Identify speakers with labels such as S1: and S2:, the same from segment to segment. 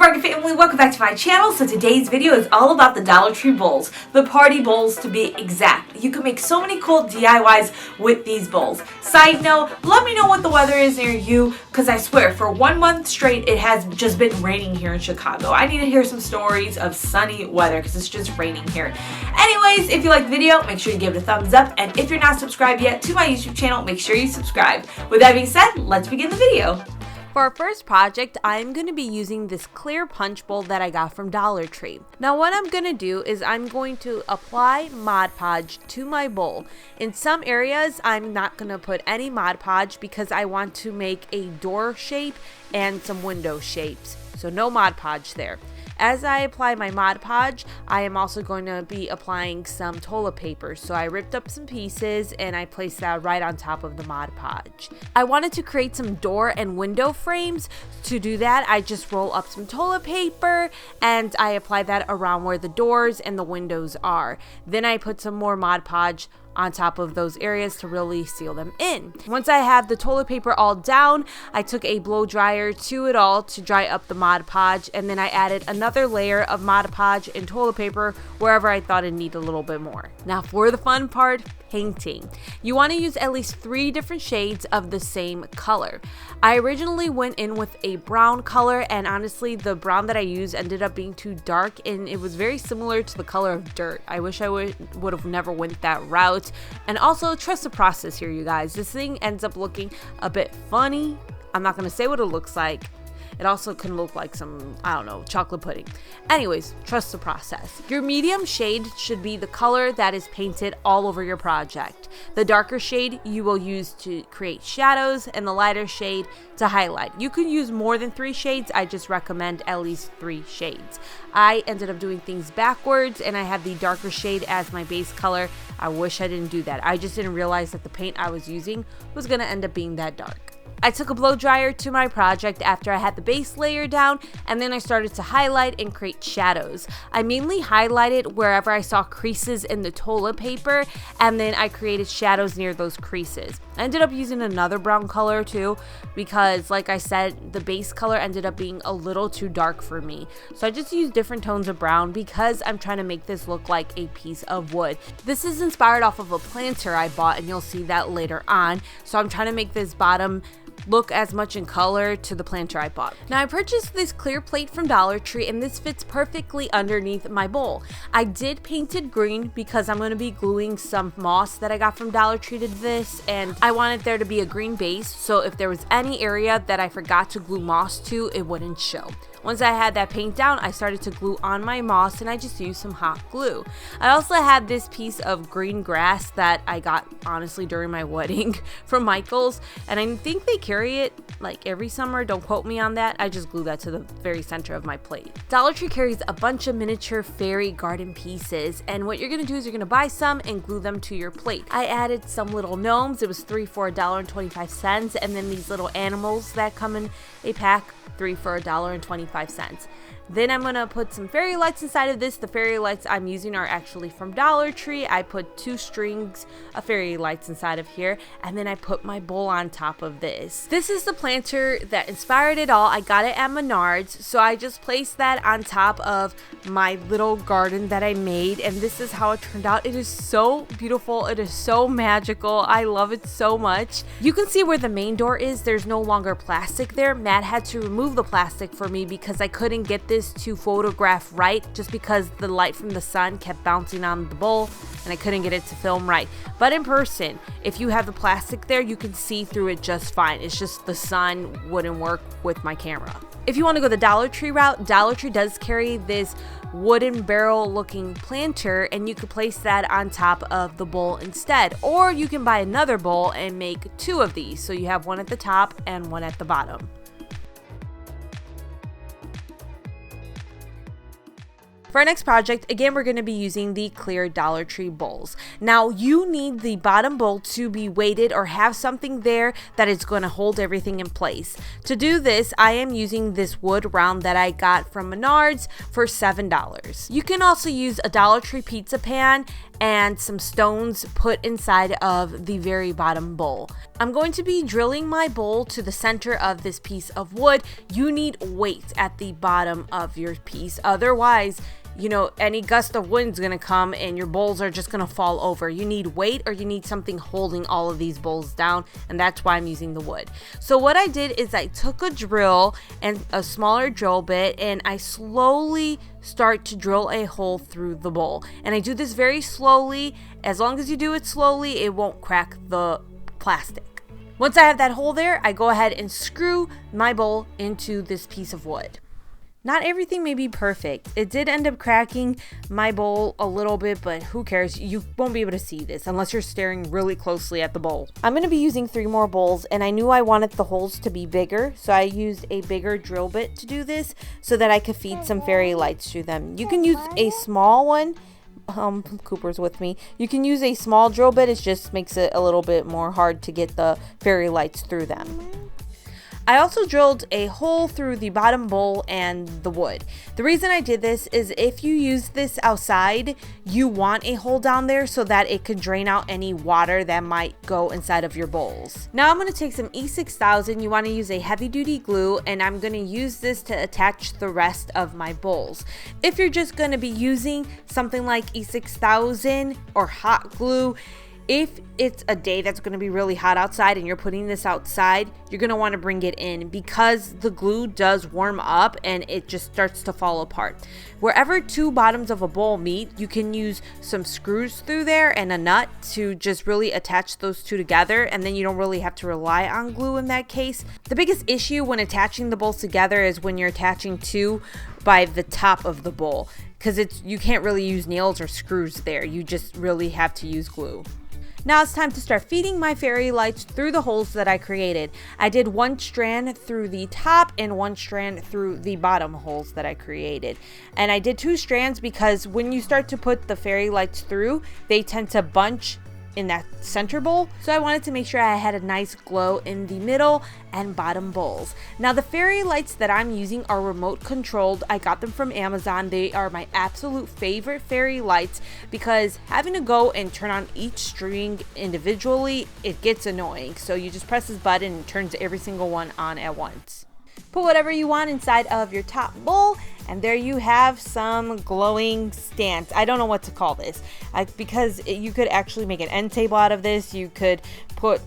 S1: Market family, welcome back to my channel. So today's video is all about the Dollar Tree bowls, the party bowls to be exact. You can make so many cool DIYs with these bowls. Side note, let me know what the weather is near you, because I swear for 1 month straight it has just been raining here in Chicago. I need to hear some stories of sunny weather because it's just raining here. Anyways, if you like the video, make sure you give it a thumbs up, and if you're not subscribed yet to my YouTube channel, make sure you subscribe. With that being said, let's begin the video.
S2: For our first project, I'm going to be using this clear punch bowl that I got from Dollar Tree. Now what I'm going to do is I'm going to apply Mod Podge to my bowl. In some areas, I'm not going to put any Mod Podge because I want to make a door shape and some window shapes. So no Mod Podge there. As I apply my Mod Podge, I am also going to be applying some toilet paper. So I ripped up some pieces and I placed that right on top of the Mod Podge. I wanted to create some door and window frames. To do that, I just roll up some toilet paper and I apply that around where the doors and the windows are. Then I put some more Mod Podge on top of those areas to really seal them in. Once I have the toilet paper all down, I took a blow dryer to it all to dry up the Mod Podge, and then I added another layer of Mod Podge and toilet paper wherever I thought it needed a little bit more. Now for the fun part, painting. You want to use at least 3 different shades of the same color. I originally went in with a brown color, and honestly the brown that I used ended up being too dark and it was very similar to the color of dirt. I wish I would have never went that route. And also trust the process here, you guys. This thing ends up looking a bit funny. I'm not going to say what it looks like. It also can look like some, I don't know, chocolate pudding. Anyways, trust the process. Your medium shade should be the color that is painted all over your project. The darker shade you will use to create shadows, and the lighter shade to highlight. You can use more than 3 shades. I just recommend at least 3 shades. I ended up doing things backwards and I had the darker shade as my base color. I wish I didn't do that. I just didn't realize that the paint I was using was going to end up being that dark. I took a blow dryer to my project after I had the base layer down, and then I started to highlight and create shadows. I mainly highlighted wherever I saw creases in the toilet paper, and then I created shadows near those creases. I ended up using another brown color too because, like I said, the base color ended up being a little too dark for me. So I just used different tones of brown because I'm trying to make this look like a piece of wood. This is inspired off of a planter I bought, and you'll see that later on. So I'm trying to make this bottom look as much in color to the planter I bought. Now I purchased this clear plate from Dollar Tree, and this fits perfectly underneath my bowl. I did paint it green because I'm going to be gluing some moss that I got from Dollar Tree to this, and I wanted there to be a green base, so if there was any area that I forgot to glue moss to, it wouldn't show. Once I had that paint down, I started to glue on my moss, and I just used some hot glue. I also had this piece of green grass that I got honestly during my wedding from Michael's, and I think they carry it like every summer. Don't quote me on that. I just glued that to the very center of my plate. Dollar Tree carries a bunch of miniature fairy garden pieces, and what you're gonna do is you're gonna buy some and glue them to your plate. I added some little gnomes. It was 3 for $1.25, and then these little animals that come in a pack, 3 for $1.25. Then I'm gonna put some fairy lights inside of this. The fairy lights I'm using are actually from Dollar Tree. I put 2 strings of fairy lights inside of here, and then I put my bowl on top of this. This is the planter that inspired it all. I got it at Menards, so I just placed that on top of my little garden that I made, and this is how it turned out. It is so beautiful. It is so magical. I love it so much. You can see where the main door is. There's no longer plastic there. Matt had to remove the plastic for me because I couldn't get this to photograph right, just because the light from the sun kept bouncing on the bowl and I couldn't get it to film right. But in person, if you have the plastic there, you can see through it just fine. It's just the sun wouldn't work with my camera. If you want to go the Dollar Tree route, Dollar Tree does carry this wooden barrel looking planter, and you could place that on top of the bowl instead, or you can buy another bowl and make 2 of these, so you have one at the top and one at the bottom. For our next project, again, we're going to be using the clear Dollar Tree bowls. Now, you need the bottom bowl to be weighted or have something there that is going to hold everything in place. To do this, I am using this wood round that I got from Menards for $7. You can also use a Dollar Tree pizza pan and some stones put inside of the very bottom bowl. I'm going to be drilling my bowl to the center of this piece of wood. You need weight at the bottom of your piece. Otherwise, any gust of wind is going to come and your bowls are just going to fall over. You need weight or you need something holding all of these bowls down, and that's why I'm using the wood. So what I did is I took a drill and a smaller drill bit and I slowly start to drill a hole through the bowl. And I do this very slowly. As long as you do it slowly, it won't crack the plastic. Once I have that hole there, I go ahead and screw my bowl into this piece of wood. Not everything may be perfect. It did end up cracking my bowl a little bit, but who cares? You won't be able to see this unless you're staring really closely at the bowl. I'm going to be using 3 more bowls, and I knew I wanted the holes to be bigger, so I used a bigger drill bit to do this so that I could feed some fairy lights through them. You can use a small one. Cooper's with me. You can use a small drill bit. It just makes it a little bit more hard to get the fairy lights through them. I also drilled a hole through the bottom bowl and the wood. The reason I did this is if you use this outside, you want a hole down there so that it can drain out any water that might go inside of your bowls. Now I'm going to take some E6000. You want to use a heavy duty glue, and I'm going to use this to attach the rest of my bowls. If you're just going to be using something like E6000 or hot glue, if it's a day that's going to be really hot outside and you're putting this outside, you're going to want to bring it in because the glue does warm up and it just starts to fall apart. Wherever 2 bottoms of a bowl meet, you can use some screws through there and a nut to just really attach those 2 together, and then you don't really have to rely on glue in that case. The biggest issue when attaching the bowls together is when you're attaching 2 by the top of the bowl, because you can't really use nails or screws there. You just really have to use glue. Now it's time to start feeding my fairy lights through the holes that I created. I did 1 strand through the top and 1 strand through the bottom holes that I created. And I did 2 strands because when you start to put the fairy lights through, they tend to bunch in that center bowl. So I wanted to make sure I had a nice glow in the middle and bottom bowls. Now the fairy lights that I'm using are remote controlled. I got them from Amazon. They are my absolute favorite fairy lights because having to go and turn on each string individually, it gets annoying. So you just press this button and it turns every single one on at once. Put whatever you want inside of your top bowl, and there you have some glowing stands. I don't know what to call this because you could actually make an end table out of this. You could put,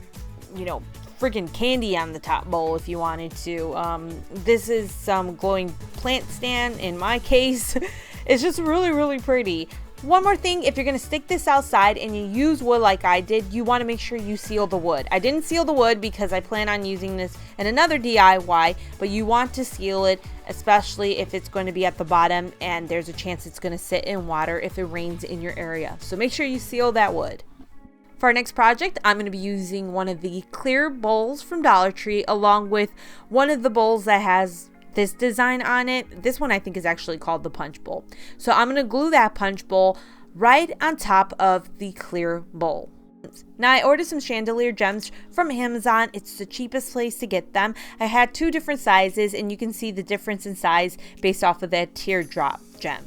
S2: freaking candy on the top bowl if you wanted to. This is some glowing plant stand in my case. It's just really, really pretty. One more thing, if you're going to stick this outside and you use wood like I did, you want to make sure you seal the wood. I didn't seal the wood because I plan on using this in another DIY, but you want to seal it, especially if it's going to be at the bottom and there's a chance it's going to sit in water if it rains in your area. So make sure you seal that wood. For our next project, I'm going to be using one of the clear bowls from Dollar Tree along with one of the bowls that has this design on it. This one I think is actually called the punch bowl. So I'm going to glue that punch bowl right on top of the clear bowl. Now I ordered some chandelier gems from Amazon. It's the cheapest place to get them. I had 2 different sizes and you can see the difference in size based off of that teardrop gem.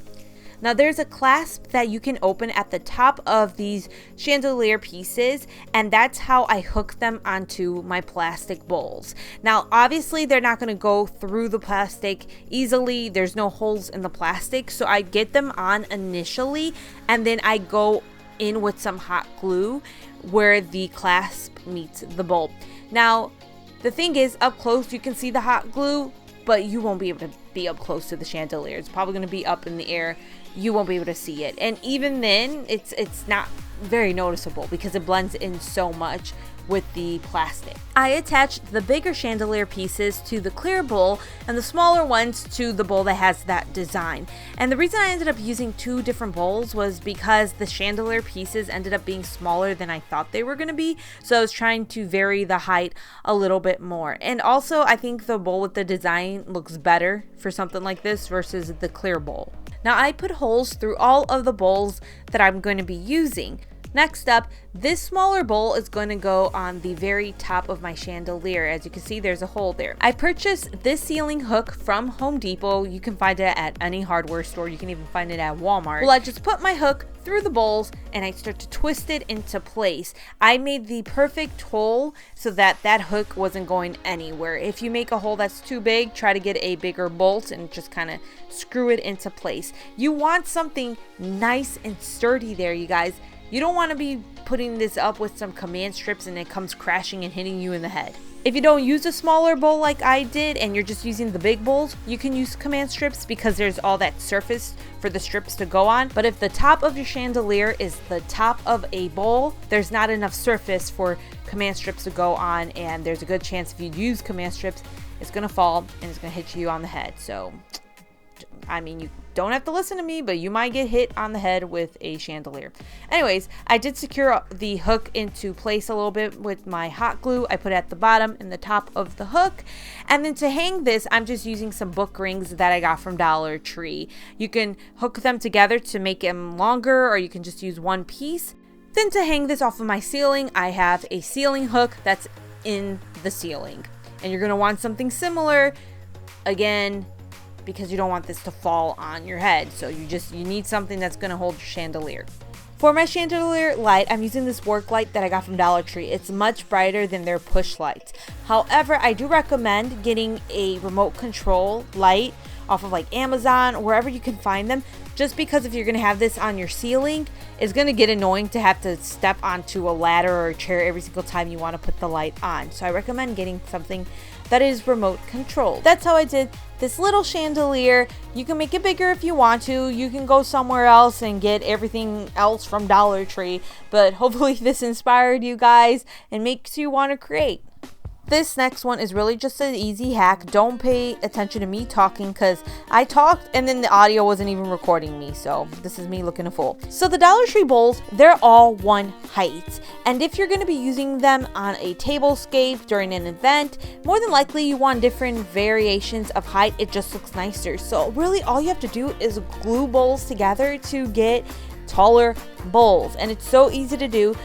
S2: Now there's a clasp that you can open at the top of these chandelier pieces, and that's how I hook them onto my plastic bowls. Now obviously they're not going to go through the plastic easily. There's no holes in the plastic, so I get them on initially and then I go in with some hot glue where the clasp meets the bowl. Now the thing is, up close you can see the hot glue, but you won't be able to be up close to the chandelier. It's probably going to be up in the air. You won't be able to see it, and even then it's not very noticeable because it blends in so much with the plastic. I attached the bigger chandelier pieces to the clear bowl and the smaller ones to the bowl that has that design. And the reason I ended up using 2 different bowls was because the chandelier pieces ended up being smaller than I thought they were going to be, so I was trying to vary the height a little bit more. And also I think the bowl with the design looks better for something like this versus the clear bowl. Now I put holes through all of the bowls that I'm going to be using. Next up, this smaller bowl is going to go on the very top of my chandelier. As you can see, there's a hole there. I purchased this ceiling hook from Home Depot. You can find it at any hardware store. You can even find it at Walmart. Well, I just put my hook through the bowls and I start to twist it into place. I made the perfect hole so that that hook wasn't going anywhere. If you make a hole that's too big, try to get a bigger bolt and just kind of screw it into place. You want something nice and sturdy there, you guys. You don't want to be putting this up with some command strips and it comes crashing and hitting you in the head. If you don't use a smaller bowl like I did and you're just using the big bowls, you can use command strips because there's all that surface for the strips to go on. But if the top of your chandelier is the top of a bowl, there's not enough surface for command strips to go on, and there's a good chance if you use command strips, it's going to fall and it's going to hit you on the head. So, I mean, you don't have to listen to me, but you might get hit on the head with a chandelier. Anyways, I did secure the hook into place a little bit with my hot glue. I put it at the bottom and the top of the hook. And then to hang this, I'm just using some book rings that I got from Dollar Tree. You can hook them together to make them longer, or you can just use one piece. Then to hang this off of my ceiling, I have a ceiling hook that's in the ceiling. And you're gonna want something similar, again, because you don't want this to fall on your head. So you need something that's gonna hold your chandelier. For my chandelier light, I'm using this work light that I got from Dollar Tree. It's much brighter than their push lights. However, I do recommend getting a remote control light off of like Amazon or wherever you can find them, just because if you're gonna have this on your ceiling, it's gonna get annoying to have to step onto a ladder or a chair every single time you wanna put the light on. So I recommend getting something that is remote controlled. That's how I did this little chandelier. You can make it bigger if you want to. You can go somewhere else and get everything else from Dollar Tree, but hopefully this inspired you guys and makes you want to create. This next one is really just an easy hack. Don't pay attention to me talking because I talked and then the audio wasn't even recording me. So this is me looking a fool. So the Dollar Tree bowls, they're all one height. And if you're going to be using them on a tablescape during an event, more than likely you want different variations of height. It just looks nicer. So really all you have to do is glue bowls together to get taller bowls. And it's so easy to do.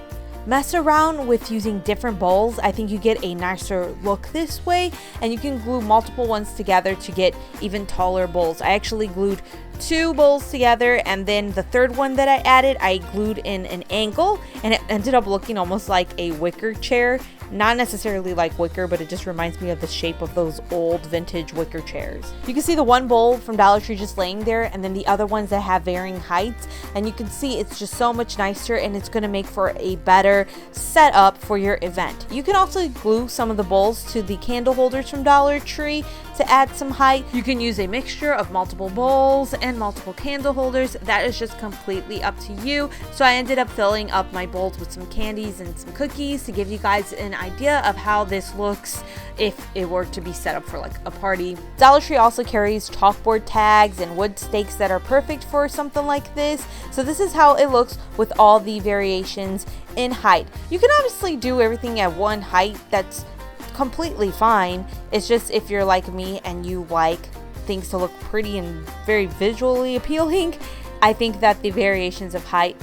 S2: Mess around with using different bowls. I think you get a nicer look this way, and you can glue multiple ones together to get even taller bowls. I actually glued 2 bowls together, and then the third one that I added, I glued in an angle, and it ended up looking almost like a wicker chair. Not necessarily like wicker, but it just reminds me of the shape of those old vintage wicker chairs. You can see the one bowl from Dollar Tree just laying there, and then the other ones that have varying heights, and you can see it's just so much nicer, and it's going to make for a better setup for your event. You can also glue some of the bowls to the candle holders from Dollar Tree to add some height. You can use a mixture of multiple bowls and multiple candle holders. That is just completely up to you. So I ended up filling up my bowls with some candies and some cookies to give you guys an idea of how this looks if it were to be set up for like a party. Dollar Tree also carries chalkboard tags and wood stakes that are perfect for something like this. So this is how it looks with all the variations in height. You can obviously do everything at one height. That's completely fine. It's just if you're like me and you like things to look pretty and very visually appealing, I think that the variations of height,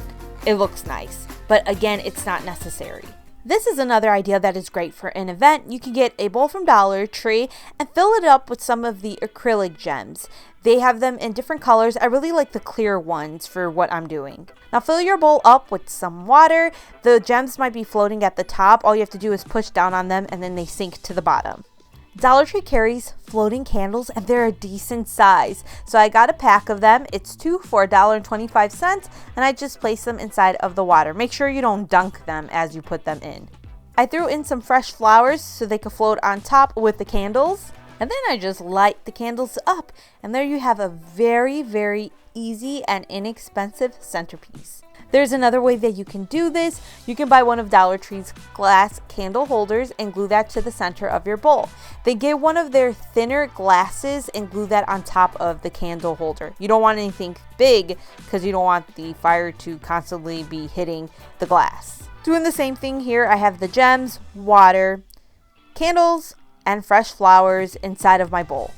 S2: it looks nice. But again, it's not necessary. This is another idea that is great for an event. You can get a bowl from Dollar Tree and fill it up with some of the acrylic gems. They have them in different colors. I really like the clear ones for what I'm doing. Now fill your bowl up with some water. The gems might be floating at the top. All you have to do is push down on them and then they sink to the bottom. Dollar Tree carries floating candles and they're a decent size. So I got a pack of them. It's 2 for $1.25 and I just place them inside of the water. Make sure you don't dunk them as you put them in. I threw in some fresh flowers so they could float on top with the candles. And then I just light the candles up. And there you have a very, very easy and inexpensive centerpiece. There's another way that you can do this. You can buy one of Dollar Tree's glass candle holders and glue that to the center of your bowl. They get one of their thinner glasses and glue that on top of the candle holder. You don't want anything big because you don't want the fire to constantly be hitting the glass. Doing the same thing here, I have the gems, water, candles, and fresh flowers inside of my bowl.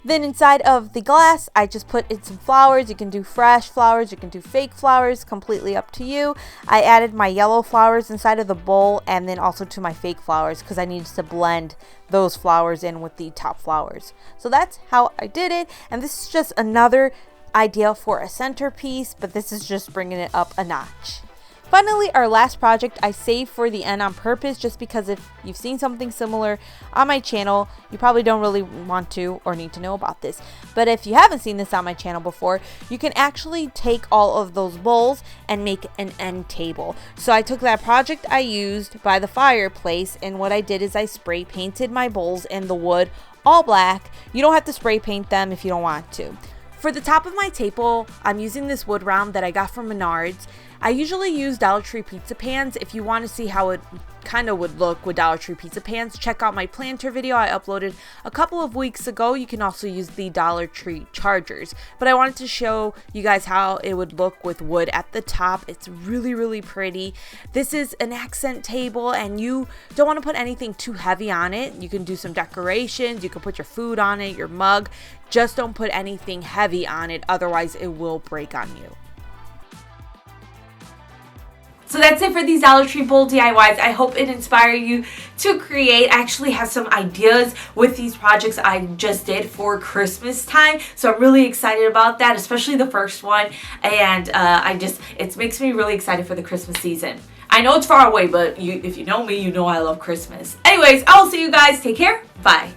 S2: Then inside of the glass, I just put in some flowers. You can do fresh flowers, you can do fake flowers, completely up to you. I added my yellow flowers inside of the bowl and then also to my fake flowers because I needed to blend those flowers in with the top flowers. So that's how I did it, and this is just another idea for a centerpiece, but this is just bringing it up a notch. Finally, our last project I saved for the end on purpose, just because if you've seen something similar on my channel, you probably don't really want to or need to know about this. But if you haven't seen this on my channel before, you can actually take all of those bowls and make an end table. So I took that project I used by the fireplace, and what I did is I spray painted my bowls in the wood all black. You don't have to spray paint them if you don't want to. For the top of my table, I'm using this wood round that I got from Menards. I usually use Dollar Tree pizza pans. If you want to see how it kind of would look with Dollar Tree pizza pans, check out my planter video I uploaded a couple of weeks ago. You can also use the Dollar Tree chargers. But I wanted to show you guys how it would look with wood at the top. It's really, really pretty. This is an accent table, and you don't want to put anything too heavy on it. You can do some decorations. You can put your food on it, your mug. Just don't put anything heavy on it, otherwise it will break on you.
S1: So that's it for these Dollar Tree bowl DIYs. I hope it inspired you to create. I actually have some ideas with these projects I just did for Christmas time. So I'm really excited about that, especially the first one. And it makes me really excited for the Christmas season. I know it's far away, but if you know me, you know I love Christmas. Anyways, I'll see you guys. Take care. Bye.